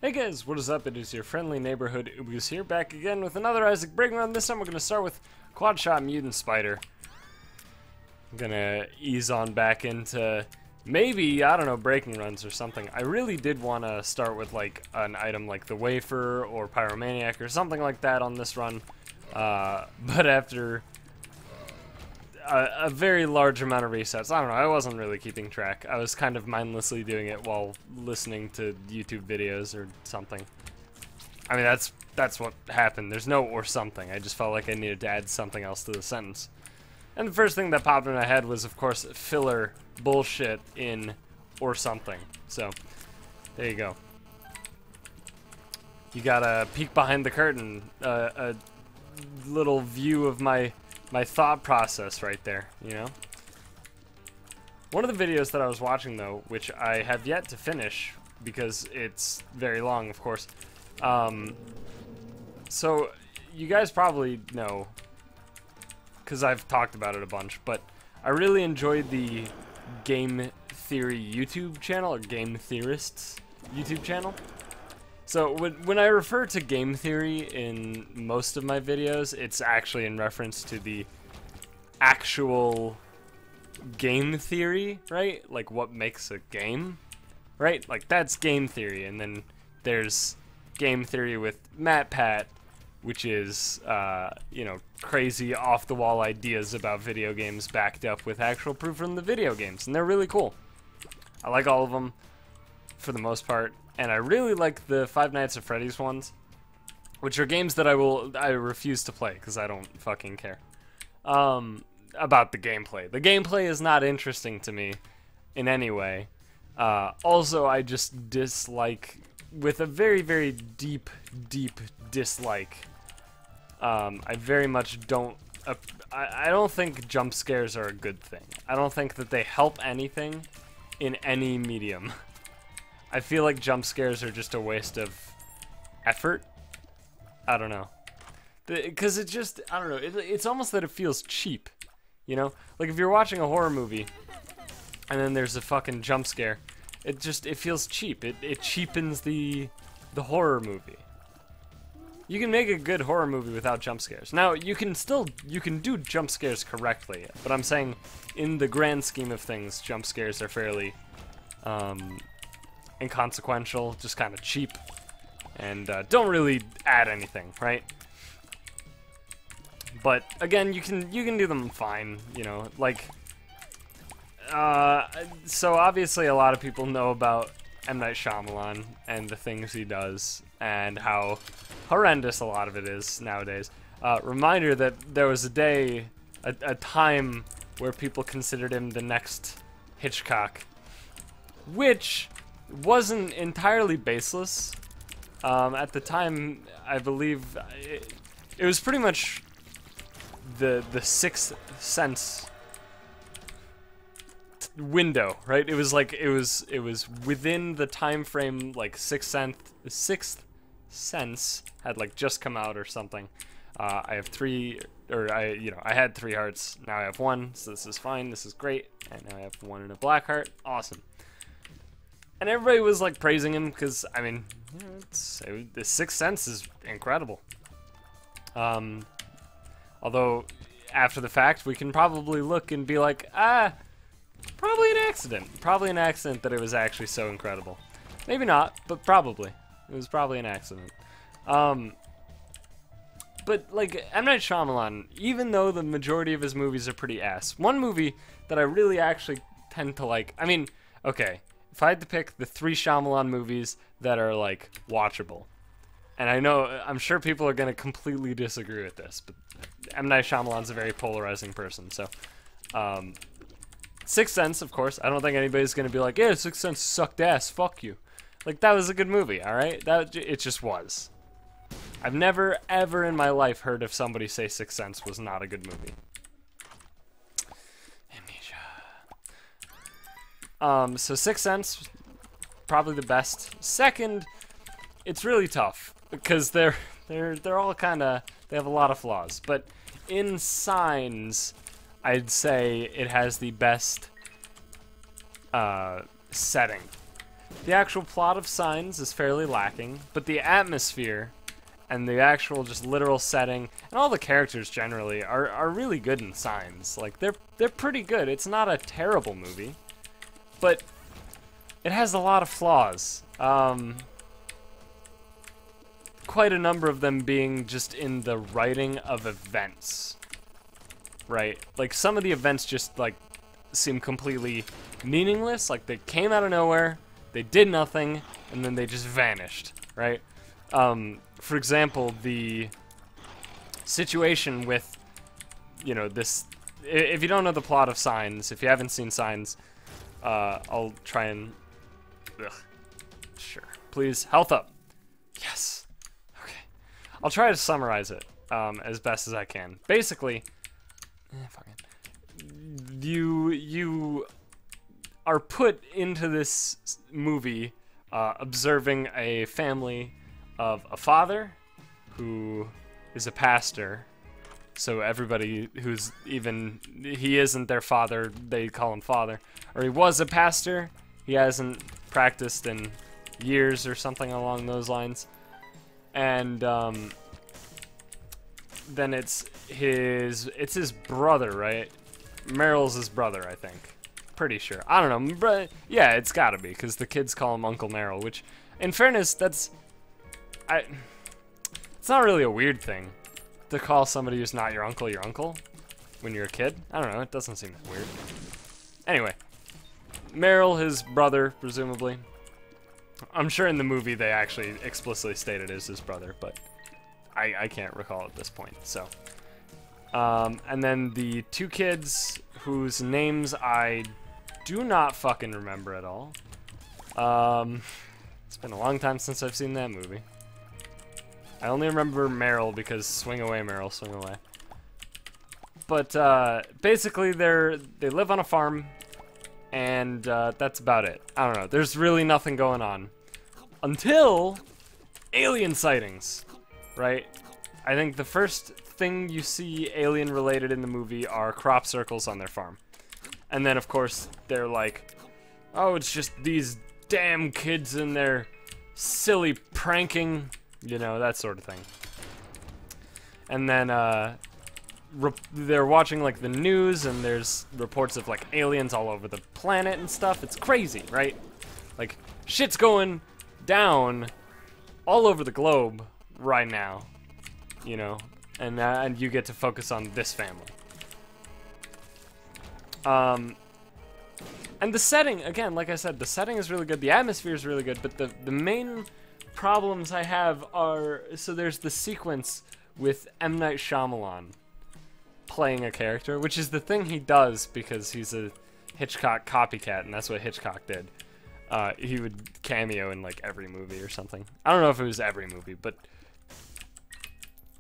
Hey guys, what is up? It is your friendly neighborhood Ooboos here, back again with another Isaac Breaking Run. This time we're going to start with Quad Shot Mutant Spider. I'm going to ease on back into maybe, I don't know, breaking runs or something. I really did want to start with like an item like the Wafer or Pyromaniac or something like that on this run. But after a very large amount of resets, I don't know, I wasn't really keeping track. I was kind of mindlessly doing it while listening to YouTube videos or something. I mean, that's what happened. There's no or something. I just felt like I needed to add something else to the sentence. And the first thing that popped in my head was, of course, filler bullshit in or something. So, there you go. You got a peek behind the curtain, a little view of my thought process right there, you know? One of the videos that I was watching, though, which I have yet to finish, because it's very long, of course. So, you guys probably know, because I've talked about it a bunch, but I really enjoyed the Game Theory YouTube channel, or Game Theorists YouTube channel. So when I refer to game theory in most of my videos, it's actually in reference to the actual game theory, right? Like what makes a game, right? Like that's game theory, and then there's game theory with MatPat, which is, you know, crazy off-the-wall ideas about video games backed up with actual proof from the video games, and they're really cool. I like all of them, for the most part. And I really like the Five Nights at Freddy's ones, which are games that I refuse to play because I don't fucking care about the gameplay. The gameplay is not interesting to me in any way. Also, I just dislike, with a very, very deep dislike. I very much don't. I don't think jump scares are a good thing. I don't think that they help anything in any medium. I feel like jump scares are just a waste of effort. I don't know. Because it just, I don't know, it's almost that it feels cheap, you know? Like if you're watching a horror movie and then there's a fucking jump scare, it feels cheap. It cheapens the horror movie. You can make a good horror movie without jump scares. Now, you can do jump scares correctly, but I'm saying in the grand scheme of things, jump scares are fairly, inconsequential, just kind of cheap, and don't really add anything, right? But again, you can do them fine, you know. Like, so obviously a lot of people know about M. Night Shyamalan and the things he does, and how horrendous a lot of it is nowadays. Reminder that there was a time where people considered him the next Hitchcock, which wasn't entirely baseless. At the time, I believe it was pretty much the Sixth Sense window, right? It was like it was within the time frame, like Sixth Sense had like just come out or something. I have I had 3 hearts. Now I have 1, so this is fine. This is great. And now I have 1 in a black heart. Awesome. And everybody was like praising him because, I mean, the Sixth Sense is incredible. Although, after the fact, we can probably look and be like, probably an accident. Probably an accident that it was actually so incredible. Maybe not, but probably. It was probably an accident. But, like, M. Night Shyamalan, even though the majority of his movies are pretty ass, one movie that I really actually tend to like, I mean, okay, if I had to pick the 3 Shyamalan movies that are, like, watchable, and I'm sure people are going to completely disagree with this, but M. Night Shyamalan's a very polarizing person, so, Sixth Sense, of course. I don't think anybody's going to be like, yeah, Sixth Sense sucked ass, fuck you. Like, that was a good movie, alright? It just was. I've never, ever in my life heard of somebody say Sixth Sense was not a good movie. So Sixth Sense, probably the best. Second, it's really tough because they're all kind of, they have a lot of flaws. But in Signs, I'd say it has the best setting. The actual plot of Signs is fairly lacking, but the atmosphere and the actual just literal setting and all the characters generally are really good in Signs. Like they're pretty good. It's not a terrible movie, but it has a lot of flaws. Quite a number of them being just in the writing of events. Right? Like some of the events just like seem completely meaningless, like they came out of nowhere. They did nothing, and then they just vanished, right? For example, the situation with, you know, this... If you don't know the plot of Signs, if you haven't seen Signs, I'll try and... Ugh. Sure. Please, health up. Yes. Okay. I'll try to summarize it as best as I can. Basically, fuck it. You are put into this movie observing a family of a father who is a pastor. So everybody who's even, he isn't their father, they call him father. Or he was a pastor, he hasn't practiced in years or something along those lines. And then it's his brother, right? Meryl's his brother, I think. Pretty sure. I don't know, but yeah, it's gotta be, because the kids call him Uncle Merrill, which, in fairness, it's not really a weird thing to call somebody who's not your uncle when you're a kid. I don't know, it doesn't seem weird. Anyway, Merrill, his brother, presumably. I'm sure in the movie they actually explicitly stated it as his brother, but I can't recall at this point, so. And then the two kids whose names I do not fucking remember at all. It's been a long time since I've seen that movie. I only remember Meryl because swing away, Meryl, swing away. But basically, they live on a farm, and that's about it. I don't know. There's really nothing going on until alien sightings, right? I think the first thing you see alien related in the movie are crop circles on their farm. And then of course they're like, oh, it's just these damn kids and their silly pranking, you know, that sort of thing. And then they're watching like the news and there's reports of like aliens all over the planet and stuff. It's crazy, right? Like shit's going down all over the globe right now, you know. And you get to focus on this family. And the setting, again, like I said, the setting is really good. The atmosphere is really good. But the main problems I have are... So there's the sequence with M. Night Shyamalan playing a character, which is the thing he does because he's a Hitchcock copycat, and that's what Hitchcock did. He would cameo in, like, every movie or something. I don't know if it was every movie, but...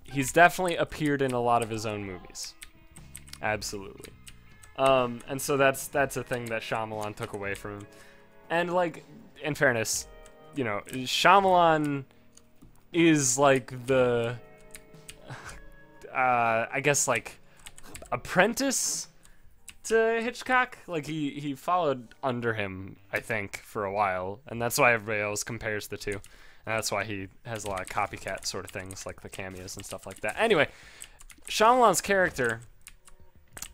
He's definitely appeared in a lot of his own movies. Absolutely. And so that's a thing that Shyamalan took away from him. And, like, in fairness, you know, Shyamalan is, like, the... I guess, like, apprentice to Hitchcock. Like, he followed under him, I think, for a while. And that's why everybody else compares the two. And that's why he has a lot of copycat sort of things, like the cameos and stuff like that. Anyway, Shyamalan's character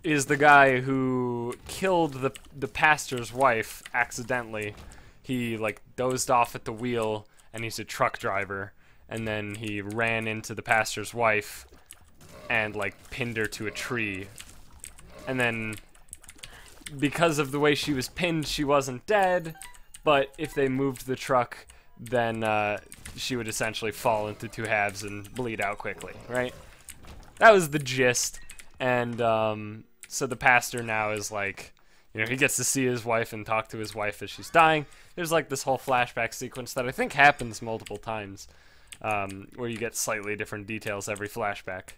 is the guy who killed the pastor's wife accidentally. He, like, dozed off at the wheel, and he's a truck driver. And then he ran into the pastor's wife and, like, pinned her to a tree. And then, because of the way she was pinned, she wasn't dead. But if they moved the truck... then she would essentially fall into two halves and bleed out quickly, right? That was the gist. And so the pastor now is like, you know, he gets to see his wife and talk to his wife as she's dying. There's like this whole flashback sequence that I think happens multiple times, where you get slightly different details every flashback.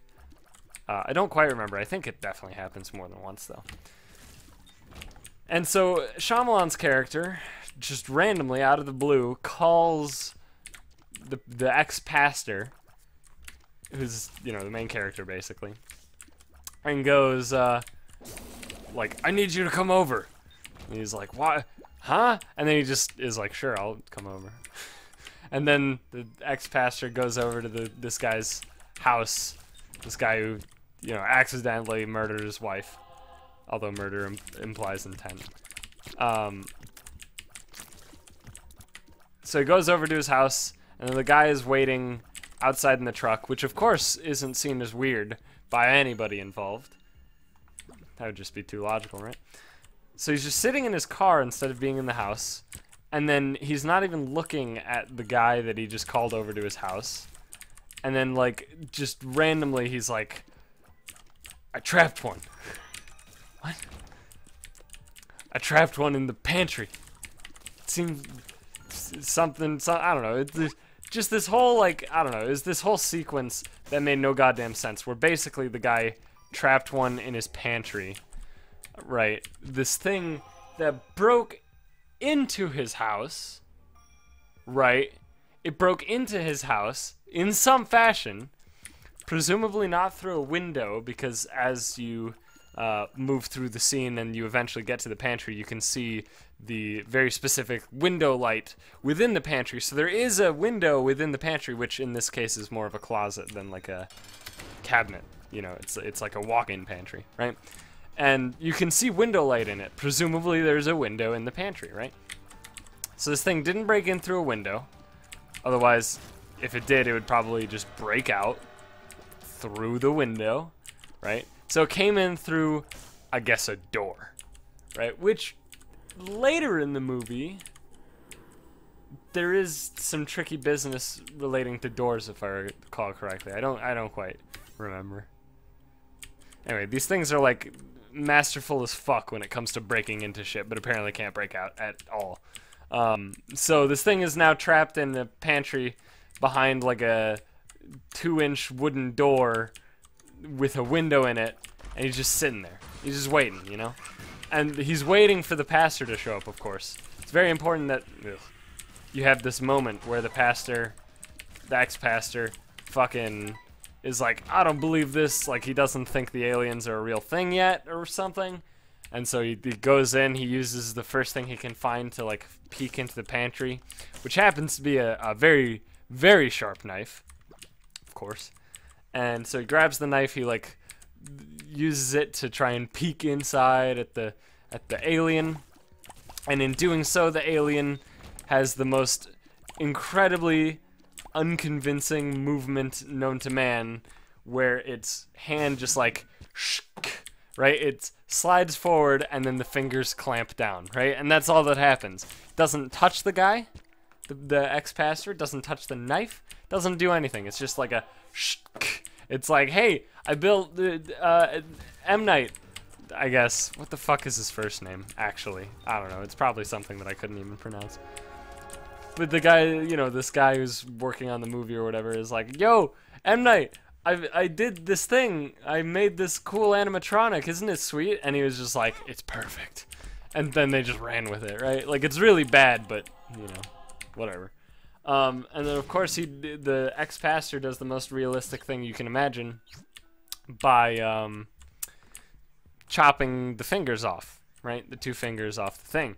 I don't quite remember. I think it definitely happens more than once, though. And so Shyamalan's character... just randomly, out of the blue, calls the ex-pastor, who's, you know, the main character, basically, and goes, like, I need you to come over. And he's like, why? huh? And then he just is like, sure, I'll come over. And then the ex-pastor goes over to this guy's house. This guy who, you know, accidentally murdered his wife. Although murder implies intent. So he goes over to his house, and the guy is waiting outside in the truck, which of course isn't seen as weird by anybody involved. That would just be too logical, right? So he's just sitting in his car instead of being in the house, and then he's not even looking at the guy that he just called over to his house. And then, like, just randomly he's like, I trapped one. What? I trapped one in the pantry. It seemed something, I don't know. It's just this whole, like, I don't know. It's this whole sequence that made no goddamn sense, where basically the guy trapped one in his pantry. Right. This thing that broke into his house. Right. It broke into his house in some fashion. Presumably not through a window, because as you move through the scene and you eventually get to the pantry, you can see the very specific window light within the pantry. So there is a window within the pantry, which in this case is more of a closet than like a cabinet. You know, it's like a walk-in pantry, right? And you can see window light in it. Presumably there's a window in the pantry, right? So this thing didn't break in through a window. Otherwise, if it did, it would probably just break out through the window, right? So it came in through, I guess, a door, right? Which later in the movie, there is some tricky business relating to doors, if I recall correctly. I don't quite remember. Anyway, these things are like masterful as fuck when it comes to breaking into shit, but apparently can't break out at all. So this thing is now trapped in the pantry behind like a 2-inch wooden door with a window in it, and he's just sitting there. He's just waiting, you know? And he's waiting for the pastor to show up, of course. It's very important that you have this moment where the pastor, the ex-pastor, fucking is like, I don't believe this, like he doesn't think the aliens are a real thing yet or something. And so he goes in, he uses the first thing he can find to like peek into the pantry, which happens to be a very, very sharp knife, of course. And so he grabs the knife, he like uses it to try and peek inside at the alien. And in doing so, the alien has the most incredibly unconvincing movement known to man, where its hand just like right, it slides forward and then the fingers clamp down, right? And that's all that happens. It doesn't touch the guy, the ex-pastor, doesn't touch the knife, doesn't do anything. It's just like a it's like, hey, I built M. Night, I guess. What the fuck is his first name, actually? I don't know. It's probably something that I couldn't even pronounce. But the guy, you know, this guy who's working on the movie or whatever is like, yo, M. Night, I did this thing. I made this cool animatronic. Isn't it sweet? And he was just like, it's perfect. And then they just ran with it, right? Like, it's really bad, but, you know, whatever. And then, of course, the ex-pastor does the most realistic thing you can imagine by chopping the fingers off, right? The 2 fingers off the thing.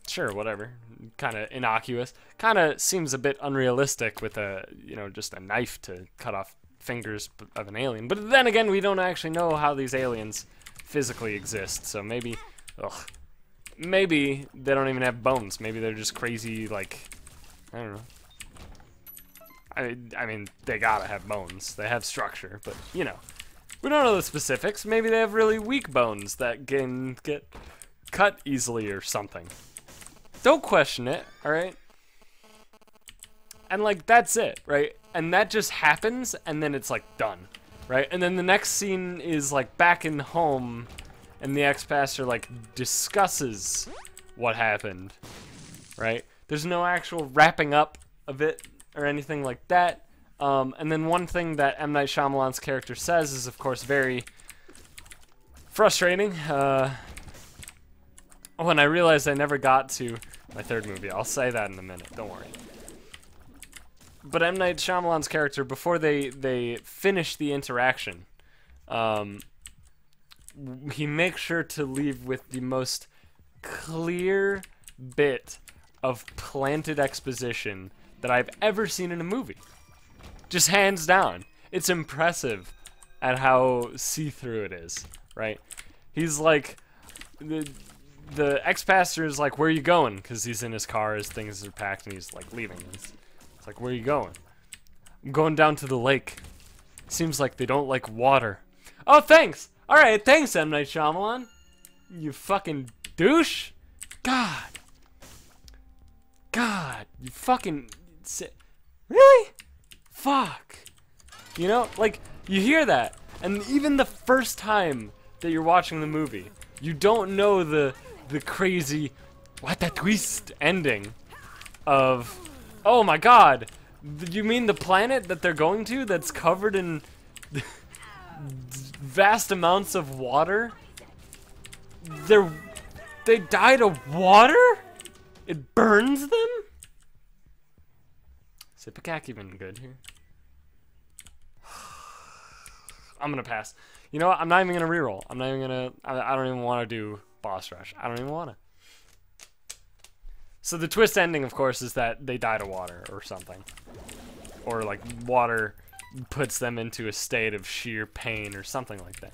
Sure, whatever. Kind of innocuous. Kind of seems a bit unrealistic with a, you know, just a knife to cut off fingers of an alien. But then again, we don't actually know how these aliens physically exist. So maybe, maybe they don't even have bones. Maybe they're just crazy, like, I don't know. I mean, they gotta have bones. They have structure, but, you know. We don't know the specifics. Maybe they have really weak bones that can get cut easily or something. Don't question it, alright? And, like, that's it, right? And that just happens, and then it's, like, done, right? And then the next scene is, like, back in home, and the ex-pastor, like, discusses what happened, right? There's no actual wrapping up of it or anything like that. And then one thing that M. Night Shyamalan's character says is, of course, very frustrating. When I realized I never got to my 3rd movie. I'll say that in a minute, don't worry. But M. Night Shyamalan's character, before they finish the interaction, he makes sure to leave with the most clear, bit of planted exposition that I've ever seen in a movie. Just hands down. It's impressive at how see-through it is, right? He's like, the ex-pastor is like, where are you going? Because he's in his car, his things are packed, and he's like leaving. It's like, where are you going? I'm going down to the lake. Seems like they don't like water. Oh, thanks! Alright, thanks, M. Night Shyamalan. You fucking douche. God, you fucking... Really? Fuck. You know, like, you hear that, and even the first time that you're watching the movie, you don't know the crazy, what a twist ending of, oh my god, you mean the planet that they're going to that's covered in vast amounts of water? They died of water? It burns them? Is Ipecac even good here? I'm gonna pass. You know what? I'm not even gonna reroll. I'm not even gonna. I don't even want to do boss rush. I don't even want to. So the twist ending, of course, is that they die to water or something, or like water puts them into a state of sheer pain or something like that.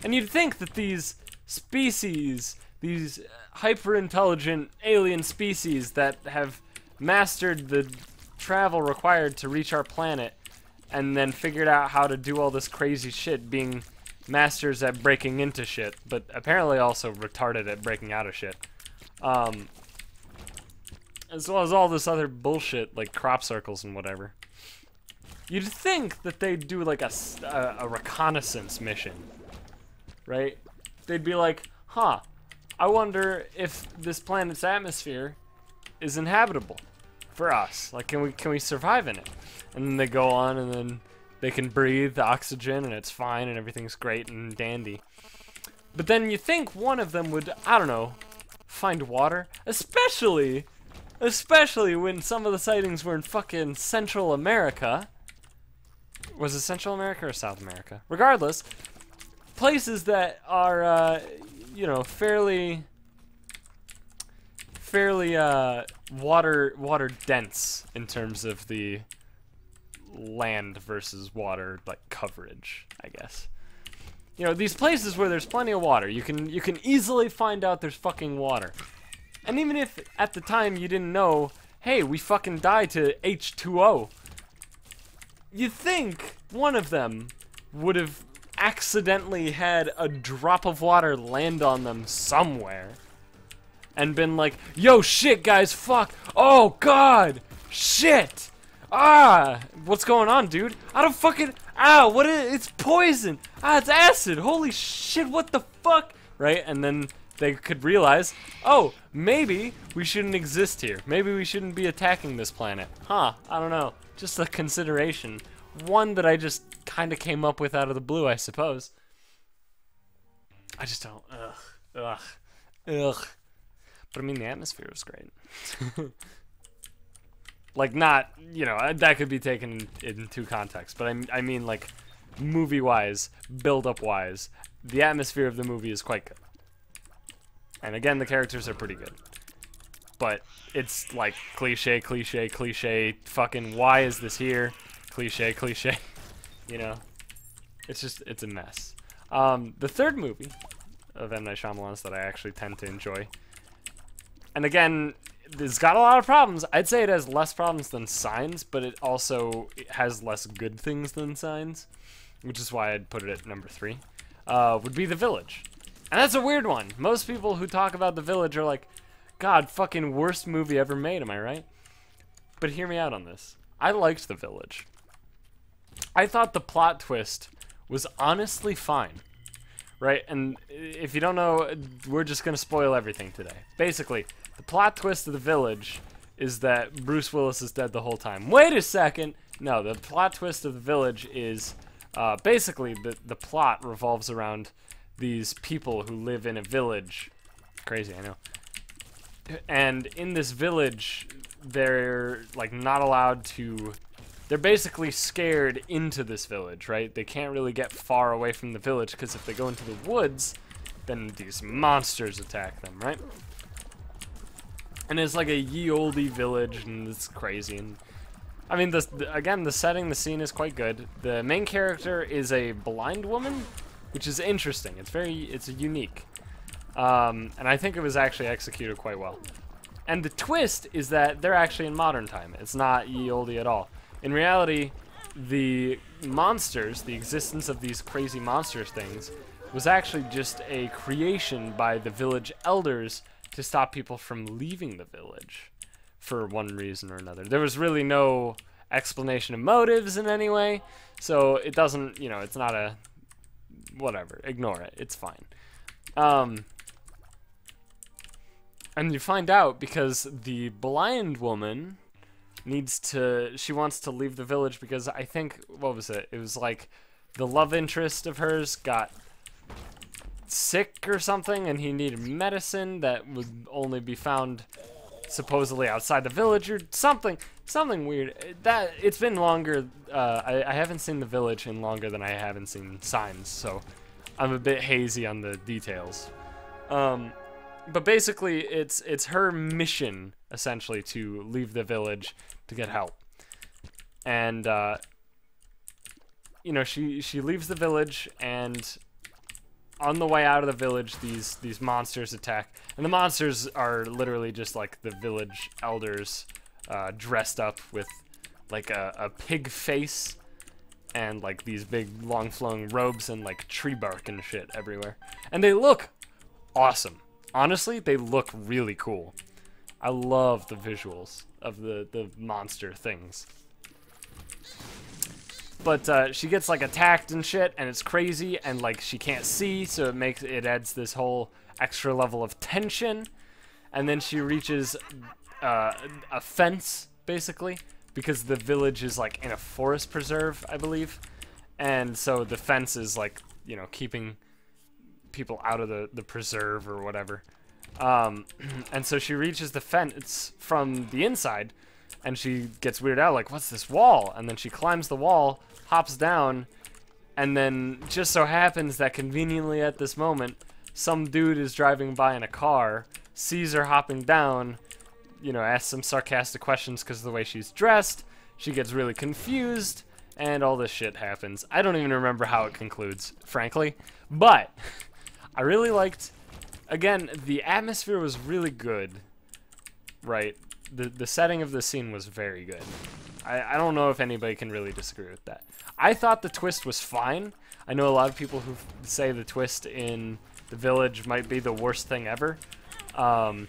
And you'd think that these species, these hyper-intelligent alien species that have mastered the travel required to reach our planet, and then figured out how to do all this crazy shit, being masters at breaking into shit, but apparently also retarded at breaking out of shit. As well as all this other bullshit, like crop circles and whatever. You'd think that they'd do like a reconnaissance mission, right? They'd be like, huh, I wonder if this planet's atmosphere is inhabitable for us. Like, can we survive in it? And then they go on, and then they can breathe the oxygen, and it's fine, and everything's great and dandy. But then you think one of them would, I don't know, find water? Especially when some of the sightings were in fucking Central America. Was it Central America or South America? Regardless, places that are, you know, fairly water dense in terms of the land versus water like coverage, I guess. You know, these places where there's plenty of water, you can easily find out there's fucking water. And even if at the time you didn't know, hey, we fucking died to H2O, you'd think one of them would have accidentally had a drop of water land on them somewhere and been like, yo, shit, guys, fuck, oh god, shit, what's going on, dude? I don't fucking, what is, it's poison, it's acid, holy shit, what the fuck, right? And then they could realize, oh, maybe we shouldn't exist here, maybe we shouldn't be attacking this planet, I don't know, just a consideration, one that I just kind of came up with out of the blue, I suppose. I just don't, ugh. But I mean, the atmosphere was great. Like, not, you know, that could be taken in two contexts, but I mean, like, movie-wise, build-up-wise, the atmosphere of the movie is quite good. And again, the characters are pretty good. But it's like cliche, fucking why is this here? Cliche, you know? It's just, it's a mess. The third movie of M. Night Shyamalan's that I actually tend to enjoy, and again, it's got a lot of problems. I'd say it has less problems than Signs, but it also has less good things than Signs, which is why I'd put it at number 3, would be The Village. And that's a weird one. Most people who talk about The Village are like, God, fucking worst movie ever made, am I right? But hear me out on this. I liked The Village. I thought the plot twist was honestly fine, right? And if you don't know, we're just gonna spoil everything today. Basically, the plot twist of The Village is that Bruce Willis is dead the whole time. Wait a second! No, the plot twist of The Village is, basically, the plot revolves around these people who live in a village. Crazy, I know. And in this village, they're, like, not allowed to... They're basically scared into this village, right? They can't really get far away from the village, because if they go into the woods, then these monsters attack them, right? And it's like a ye olde village, and it's crazy. And I mean, again, the setting, the scene is quite good. The main character is a blind woman, which is interesting. It's unique. And I think it was actually executed quite well. And the twist is that they're actually in modern time. It's not ye olde at all. In reality, the monsters, the existence of these crazy monsters things, was actually just a creation by the village elders to stop people from leaving the village for one reason or another. There was really no explanation of motives in any way, so it doesn't, it's not a whatever. Ignore it. It's fine. And you find out because the blind woman she wants to leave the village because I think, what was it? It was like the love interest of hers got sick or something, and he needed medicine that would only be found supposedly outside the village or something weird. That it's been longer. I haven't seen the village in longer than I haven't seen Signs, so I'm a bit hazy on the details. But basically, it's her mission essentially to leave the village to get help, and she leaves the village, and on the way out of the village, these monsters attack, and the monsters are literally just like the village elders dressed up with like a pig face and like these big long flowing robes and like tree bark and shit everywhere, and they look awesome. Honestly, they look really cool. I love the visuals of the monster things. But she gets like attacked and shit, and it's crazy, and like she can't see, so it adds this whole extra level of tension. And then she reaches a fence, basically, because the village is like in a forest preserve, I believe, and so the fence is like keeping people out of the preserve or whatever. And so she reaches the fence from the inside, and she gets weirded out, like, what's this wall? And then she climbs the wall, hops down, and then just so happens that conveniently at this moment, some dude is driving by in a car, sees her hopping down, asks some sarcastic questions because of the way she's dressed. She gets really confused, and all this shit happens. I don't even remember how it concludes, frankly, but I really liked, again, the atmosphere was really good, right? The setting of the scene was very good. I don't know if anybody can really disagree with that. I thought the twist was fine. I know a lot of people who say the twist in the village might be the worst thing ever. I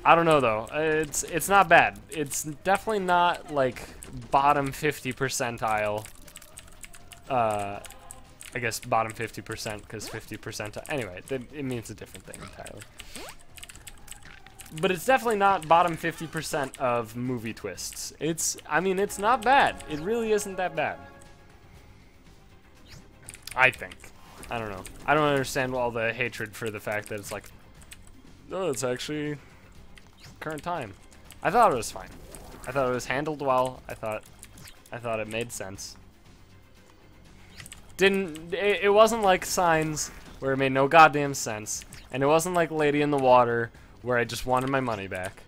don't know though. It's not bad. It's definitely not like bottom 50 percentile. I guess bottom 50% because 50%. Anyway, it means a different thing entirely. But it's definitely not bottom 50% of movie twists. I mean, it's not bad. It really isn't that bad. I think. I don't know. I don't understand all the hatred for the fact that it's like, oh, it's actually current time. I thought it was fine. I thought it was handled well. I thought it made sense. It wasn't like Signs where it made no goddamn sense, and it wasn't like Lady in the Water where I just wanted my money back.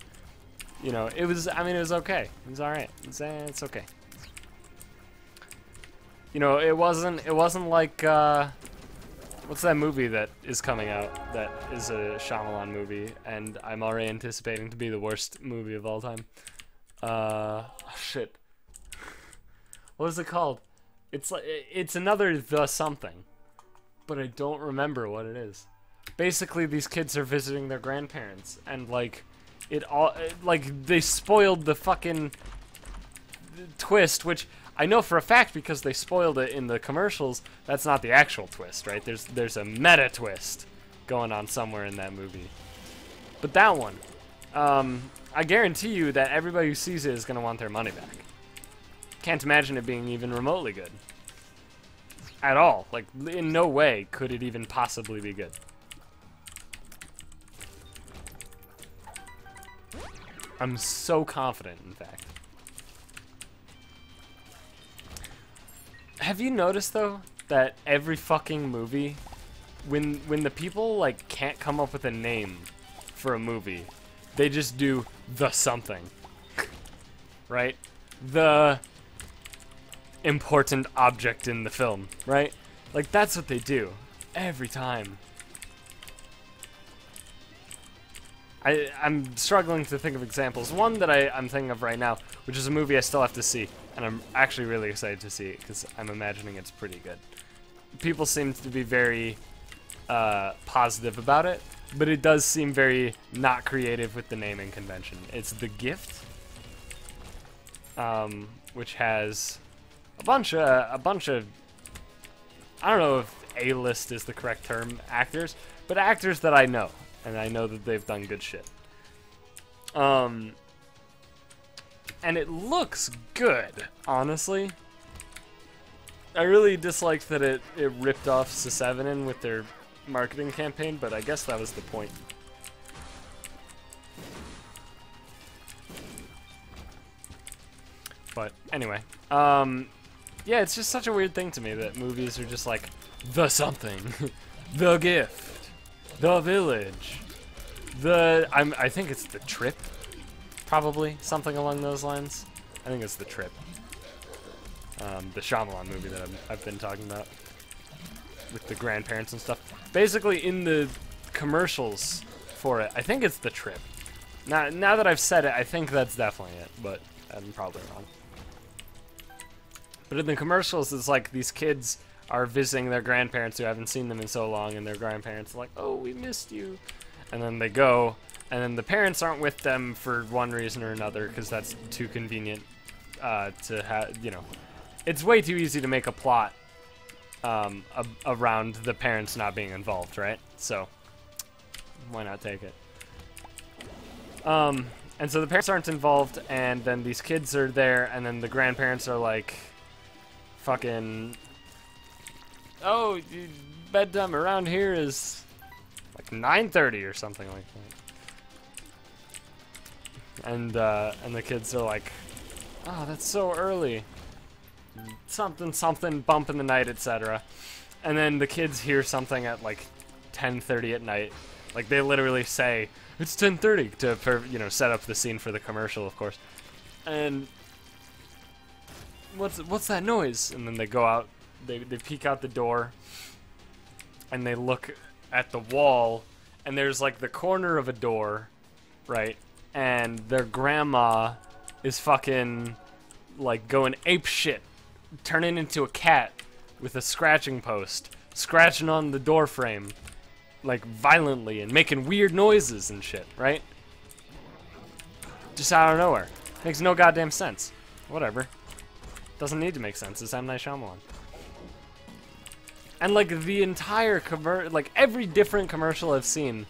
It was, I mean, it was okay. It was alright. It's okay. It wasn't like, what's that movie that is coming out that is a Shyamalan movie, and I'm already anticipating to be the worst movie of all time. Shit. What is it called? It's another The Something, but I don't remember what it is. Basically, these kids are visiting their grandparents, and like they spoiled the fucking twist, which I know for a fact because they spoiled it in the commercials. That's not the actual twist, right? There's a meta twist going on somewhere in that movie. But that one, I guarantee you that everybody who sees it is gonna want their money back. Can't imagine it being even remotely good. At all. Like, in no way could it even possibly be good. I'm so confident, in fact. Have you noticed, though, that every fucking movie, when the people, like, can't come up with a name for a movie, They just do the something. Right? The important object in the film, right? Like, that's what they do. Every time. I'm struggling to think of examples. One that I'm thinking of right now, which is a movie I still have to see, and I'm actually really excited to see it, because I'm imagining it's pretty good. People seem to be very positive about it, but it does seem very not creative with the naming convention. It's The Gift, which has a bunch of, I don't know if A-list is the correct term, actors, but actors that I know, and I know that they've done good shit. And it looks good, honestly. I really disliked that it ripped off Sesevenin with their marketing campaign, but I guess that was the point. But anyway, yeah, it's just such a weird thing to me that movies are just like, the something, the gift, the village, I think it's The Trip, probably, something along those lines. I think it's The Trip. The Shyamalan movie that I've been talking about with the grandparents and stuff. Basically, in the commercials for it, I think it's The Trip. Now that I've said it, I think that's definitely it, but I'm probably wrong. But in the commercials, it's like these kids are visiting their grandparents who haven't seen them in so long, and their grandparents are like, oh, we missed you. And then they go, and then the parents aren't with them for one reason or another, because that's too convenient to have, you know. It's way too easy to make a plot around the parents not being involved, right? So, why not take it? And so the parents aren't involved, and then these kids are there, and then the grandparents are like, fucking, oh, bedtime around here is like 9:30 or something like that. And the kids are like, oh, that's so early. Something, something, bump in the night, etc. And then the kids hear something at like 10:30 at night. Like, they literally say, it's 10:30 to, you know, set up the scene for the commercial, of course. And what's that noise? And then they go out, they peek out the door, and they look at the wall, and there's like the corner of a door, right? And their grandma is fucking like going ape shit, turning into a cat with a scratching post, scratching on the door frame, like violently, and making weird noises and shit, right? Just out of nowhere. Makes no goddamn sense. Whatever. Doesn't need to make sense. It's M. Night Shyamalan. And like the entire like every different commercial I've seen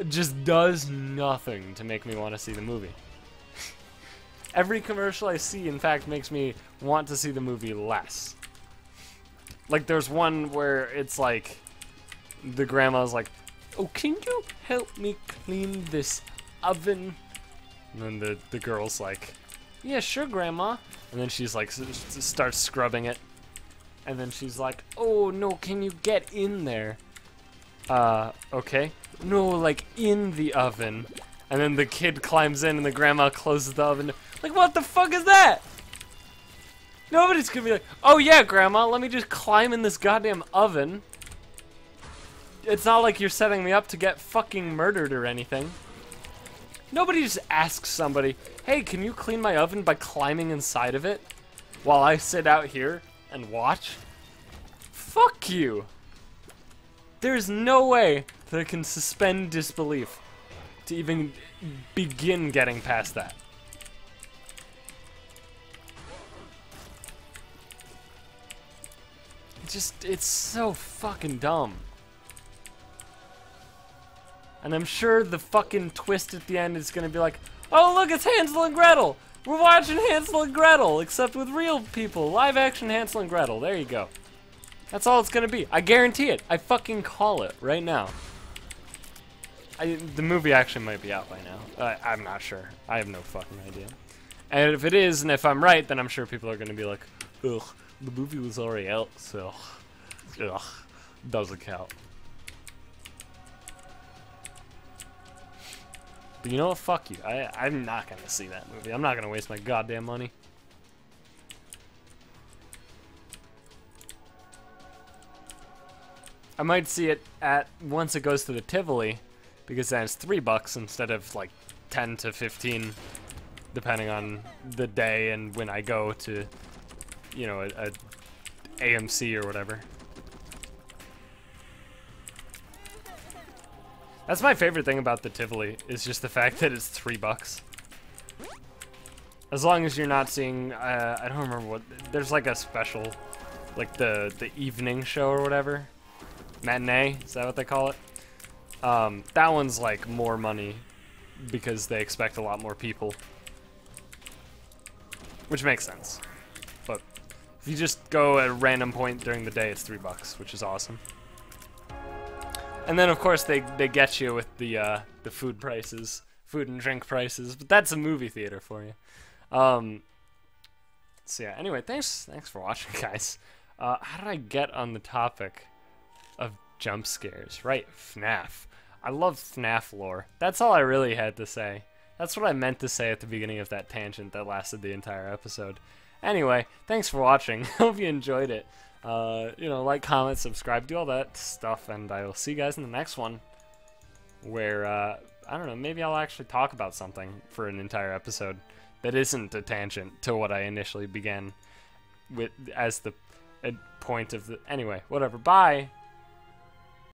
just does nothing to make me want to see the movie. Every commercial I see, in fact, makes me want to see the movie less. Like, there's one where it's like, the grandma's like, oh, can you help me clean this oven? And then the girl's like, yeah, sure, Grandma. And then she's like, starts scrubbing it. And then she's like, oh, no, can you get in there? Okay. No, like, in the oven. And then the kid climbs in and the grandma closes the oven. Like, what the fuck is that? Nobody's gonna be like, oh yeah, Grandma, let me just climb in this goddamn oven. It's not like you're setting me up to get fucking murdered or anything. Nobody just asks somebody, hey, can you clean my oven by climbing inside of it while I sit out here and watch? Fuck you. There's no way that I can suspend disbelief to even begin getting past that. It's so fucking dumb. And I'm sure the fucking twist at the end is gonna be like, oh look, it's Hansel and Gretel! We're watching Hansel and Gretel, except with real people. Live action Hansel and Gretel, there you go. That's all it's gonna be. I guarantee it. I fucking call it right now. The movie actually might be out by now. I'm not sure. I have no fucking idea. And if it is, and if I'm right, then I'm sure people are gonna be like, ugh, the movie was already out, so, ugh, doesn't count. But you know what? Fuck you. I'm not gonna see that movie. I'm not gonna waste my goddamn money. I might see it at once it goes to the Tivoli, because then it's $3 instead of like 10 to 15, depending on the day and when I go to, you know, a AMC or whatever. That's my favorite thing about the Tivoli, is just the fact that it's $3. As long as you're not seeing, I don't remember what, there's like a special, like the evening show or whatever. Matinee, is that what they call it? That one's like more money because they expect a lot more people. Which makes sense. But if you just go at a random point during the day, it's $3, which is awesome. And then of course they get you with the food prices, food and drink prices, but that's a movie theater for you. So yeah, anyway, thanks for watching, guys. How did I get on the topic of jump scares? Right, FNAF. I love FNAF lore. That's all I really had to say. That's what I meant to say at the beginning of that tangent that lasted the entire episode. Anyway, thanks for watching. Hope you enjoyed it. You know, like, comment, subscribe, do all that stuff, and I will see you guys in the next one, where, I don't know, maybe I'll actually talk about something for an entire episode that isn't a tangent to what I initially began with as the point of the... Anyway, whatever, bye!